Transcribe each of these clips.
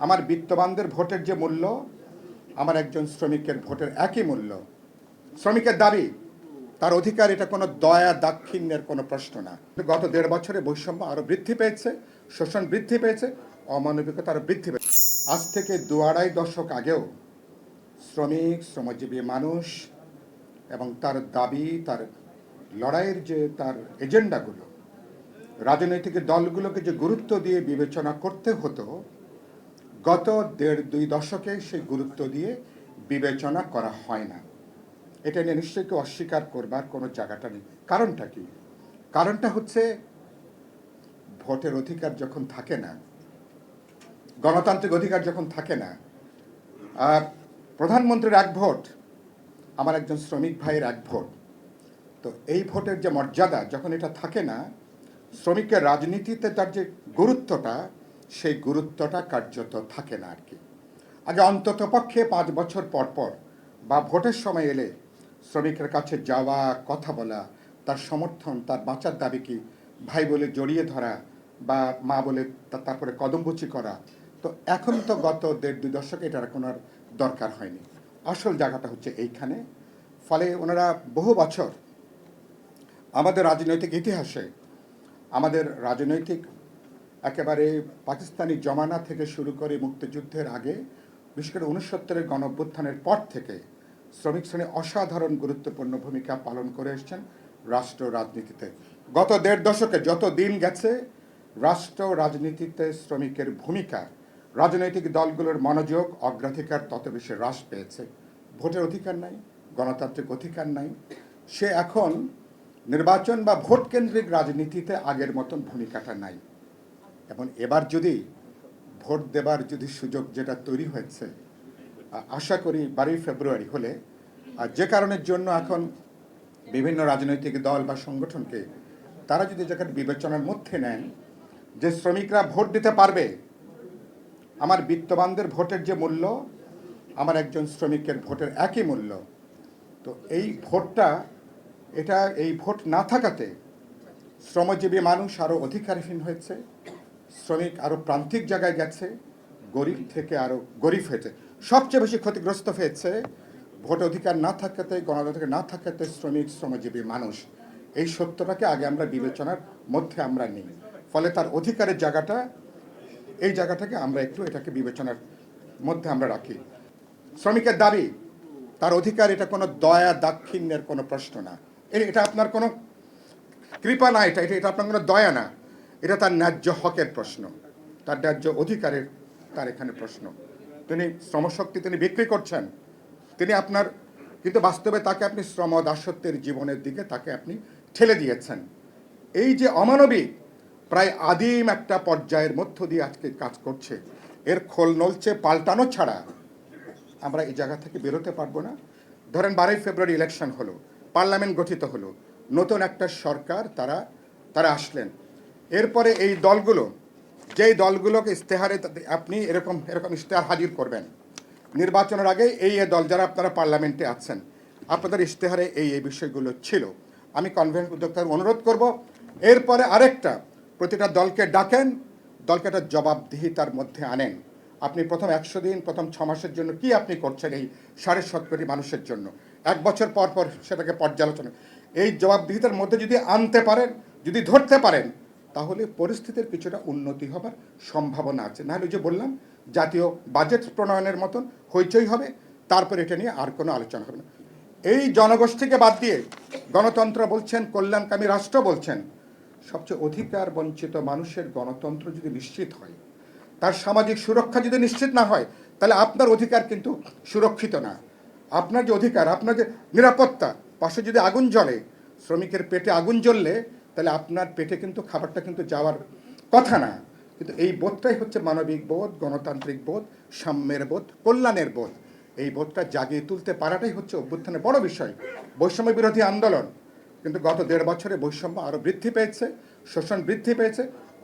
আমার বিত্তবানদের ভোটের যে মূল্য, আমার একজন শ্রমিকের ভোটের একই মূল্য। শ্রমিকের দাবি, তার অধিকার, এটা কোনো দয়া দাক্ষিণ্যের কোনো প্রশ্ন না। গত 1.5 বছরে বৈষম্য আরও বৃদ্ধি পেয়েছে, শোষণ বৃদ্ধি পেয়েছে, অমানবিকতা আরও বৃদ্ধি পেয়েছে। আজ থেকে 2-2.5 দশক আগেও শ্রমিক, শ্রমজীবী মানুষ এবং তার দাবি, তার লড়াইয়ের যে তার এজেন্ডাগুলো, রাজনৈতিক দলগুলোকে যে গুরুত্ব দিয়ে বিবেচনা করতে হতো, গত 1.5-2 দশকে সেই গুরুত্ব দিয়ে বিবেচনা করা হয় না। এটা নিয়ে নিশ্চয়ই কেউ অস্বীকার করবার কোনো জায়গাটা নেই। কারণটা কি? কারণটা হচ্ছে ভোটের অধিকার যখন থাকে না, গণতান্ত্রিক অধিকার যখন থাকে না, প্রধানমন্ত্রীর 1 ভোট, আমার একজন শ্রমিক ভাইয়ের 1 ভোট, তো এই ভোটের যে মর্যাদা যখন এটা থাকে না, শ্রমিকের রাজনীতিতে তার যে গুরুত্বটা, সেই গুরুত্বটা কার্যত থাকে না আর কি। আগে অন্তত পক্ষে 5 বছর পর পর বা ভোটের সময় এলে শ্রমিকের কাছে যাওয়া, কথা বলা, তার সমর্থন, তার বাঁচার দাবি কি, ভাই বলে জড়িয়ে ধরা বা মা বলে তারপরে কদমবুচি করা, তো এখন তো গত 1.5-2 দশকে এটার কোনো আর দরকার হয়নি। আসল জায়গাটা হচ্ছে এইখানে। ফলে ওনারা বহু বছর আমাদের রাজনৈতিক ইতিহাসে, আমাদের রাজনৈতিক একেবারে পাকিস্তানি জমানা থেকে শুরু করে মুক্তিযুদ্ধের আগে, বিশেষ করে 69-এর গণঅভ্যুত্থানের পর থেকে শ্রমিক শ্রেণী অসাধারণ গুরুত্বপূর্ণ ভূমিকা পালন করে এসেছেন রাষ্ট্র রাজনীতিতে। গত 1.5 দশকে যত দিন গেছে, রাষ্ট্র রাজনীতিতে শ্রমিকের ভূমিকা, রাজনৈতিক দলগুলোর মনোযোগ, অগ্রাধিকার তত বেশি হ্রাস পেয়েছে। ভোটের অধিকার নাই, গণতান্ত্রিক অধিকার নাই। সে এখন নির্বাচন বা ভোট কেন্দ্রিক রাজনীতিতে আগের মতন ভূমিকাটা নাই। এবং এবার যদি ভোট দেবার যদি সুযোগ যেটা তৈরি হয়েছে, আশা করি 12 ফেব্রুয়ারি হলে, যে কারণের জন্য এখন বিভিন্ন রাজনৈতিক দল বা সংগঠনকে তারা যদি জায়গাটা বিবেচনার মধ্যে নেন যে শ্রমিকরা ভোট দিতে পারবে, আমার বিত্তবানদের ভোটের যে মূল্য, আমার একজন শ্রমিকের ভোটের একই মূল্য, তো এই ভোটটা, এই ভোট না থাকাতে শ্রমজীবী মানুষ আরও অধিকারহীন হয়েছে, শ্রমিক আরও প্রান্তিক জায়গায় গেছে, গরিব থেকে আরও গরিব হয়েছে। সবচেয়ে বেশি ক্ষতিগ্রস্ত হয়েছে ভোট অধিকার না থাকাতে, গণতান্ত্রিক না থাকাতে শ্রমিক, শ্রমজীবী মানুষ। এই সত্যটাকে আগে আমরা বিবেচনার মধ্যে আমরা নিই। ফলে তার অধিকারের জায়গাটা, এই জায়গাটাকে আমরা একটু এটাকে বিবেচনার মধ্যে আমরা রাখি। শ্রমিকের দাবি, তার অধিকার, এটা কোনো দয়া দাক্ষিণ্যের কোনো প্রশ্ন না। এটা আপনার কোনো কৃপা না, এটা আপনার কোনো দয়া না, এটা তার ন্যায্য হকের প্রশ্ন, তার ন্যায্য অধিকারের তার এখানে প্রশ্ন। তিনি শ্রমশক্তি তিনি বিক্রি করছেন, তিনি আপনার, কিন্তু বাস্তবে তাকে আপনি শ্রম দাসত্বের জীবনের দিকে তাকে আপনি ঠেলে দিয়েছেন। এই যে অমানবিক, প্রায় আদিম একটা পর্যায়ের মধ্য দিয়ে আজকে কাজ করছে, এর খোল নলচে পাল্টানো ছাড়া আমরা এই জায়গা থেকে বেরোতে পারবো না। ধরেন 12 ফেব্রুয়ারি ইলেকশন হলো, পার্লামেন্ট গঠিত হলো, নতুন একটা সরকার তারা আসলেন। এরপরে এই দলগুলো, যেই দলগুলোকে ইশতেহারে আপনি এরকম ইশতেহার হাজির করবেন, নির্বাচনের আগে এই দল যারা আপনারা পার্লামেন্টে আছেন, আপনাদের ইশতেহারে এই বিষয়গুলো ছিল। আমি কনভেন্ট উদ্যোক্তার অনুরোধ করব, এরপরে আরেকটা, প্রতিটা দলকে ডাকেন, দলকে একটা জবাবদিহিতার মধ্যে আনেন। আপনি প্রথম 100 দিন, প্রথম 6 মাসের জন্য কি আপনি করছেন এই 7.5 কোটি মানুষের জন্য, 1 বছর পর পর সেটাকে পর্যালোচনা, এই জবাবদিহিতার মধ্যে যদি আনতে পারেন, যদি ধরতে পারেন, তাহলে পরিস্থিতির কিছুটা উন্নতি হবার সম্ভাবনা আছে। নাহলে যে বললাম, জাতীয় বাজেট প্রণয়নের মতন হইচই হবে, তারপর এটা নিয়ে আর কোনো আলোচনা হবে না। এই জনগোষ্ঠীকে বাদ দিয়ে গণতন্ত্র বলছেন, কল্যাণকামী রাষ্ট্র বলছেন, সবচেয়ে অধিকার বঞ্চিত মানুষের গণতন্ত্র যদি নিশ্চিত হয়, তার সামাজিক সুরক্ষা যদি নিশ্চিত না হয়, তাহলে আপনার অধিকার কিন্তু সুরক্ষিত না। আপনার যে অধিকার, আপনার যে নিরাপত্তা, পাশে যদি আগুন জ্বলে, শ্রমিকের পেটে আগুন জ্বললে, তাহলে আপনার পেটে কিন্তু খাবারটা কিন্তু যাওয়ার কথা না। কিন্তু এই বোধটাই হচ্ছে মানবিক বোধ, গণতান্ত্রিক বোধ, সাম্যের বোধ, কল্যাণের বোধ। এই বোধটা জাগিয়ে তুলতে পারাটাই হচ্ছে অভ্যুত্থানের বড় বিষয়। বৈষম্য বিরোধী আন্দোলন, কিন্তু গত 1.5 বছরে বৈষম্য আরও বৃদ্ধি পেয়েছে, শোষণ বৃদ্ধি পেয়েছে,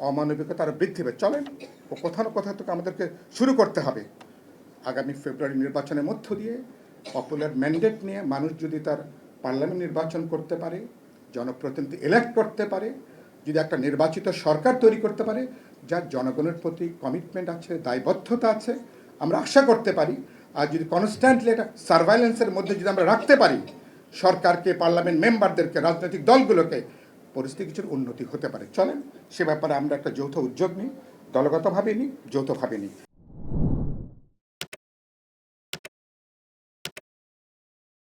অমানবিকতা আরও বৃদ্ধি পেয়েছে। চলেন, ও কোথাও না কোথাও থেকে আমাদেরকে শুরু করতে হবে। আগামী ফেব্রুয়ারি নির্বাচনের মধ্য দিয়ে পপুলার ম্যান্ডেট নিয়ে মানুষ যদি তার পার্লামেন্ট নির্বাচন করতে পারে, জনপ্রতিনিধি ইলেক্ট করতে পারে, যদি একটা নির্বাচিত সরকার তৈরি করতে পারে, যার জনগণের প্রতি কমিটমেন্ট আছে, দায়বদ্ধতা আছে, আমরা আশা করতে পারি। আর যদি কনস্ট্যান্টলি এটা সার্ভাইলেন্সের মধ্যে যদি আমরা রাখতে পারি সরকারকে, পার্লামেন্ট মেম্বারদেরকে, রাজনৈতিক দলগুলোকে, পরিস্থিতি কিছুর উন্নতি হতে পারে। চলেন সে ব্যাপারে আমরা একটা যৌথ উদ্যোগ নিই, দলগতভাবে নিই, যৌথভাবে নিই।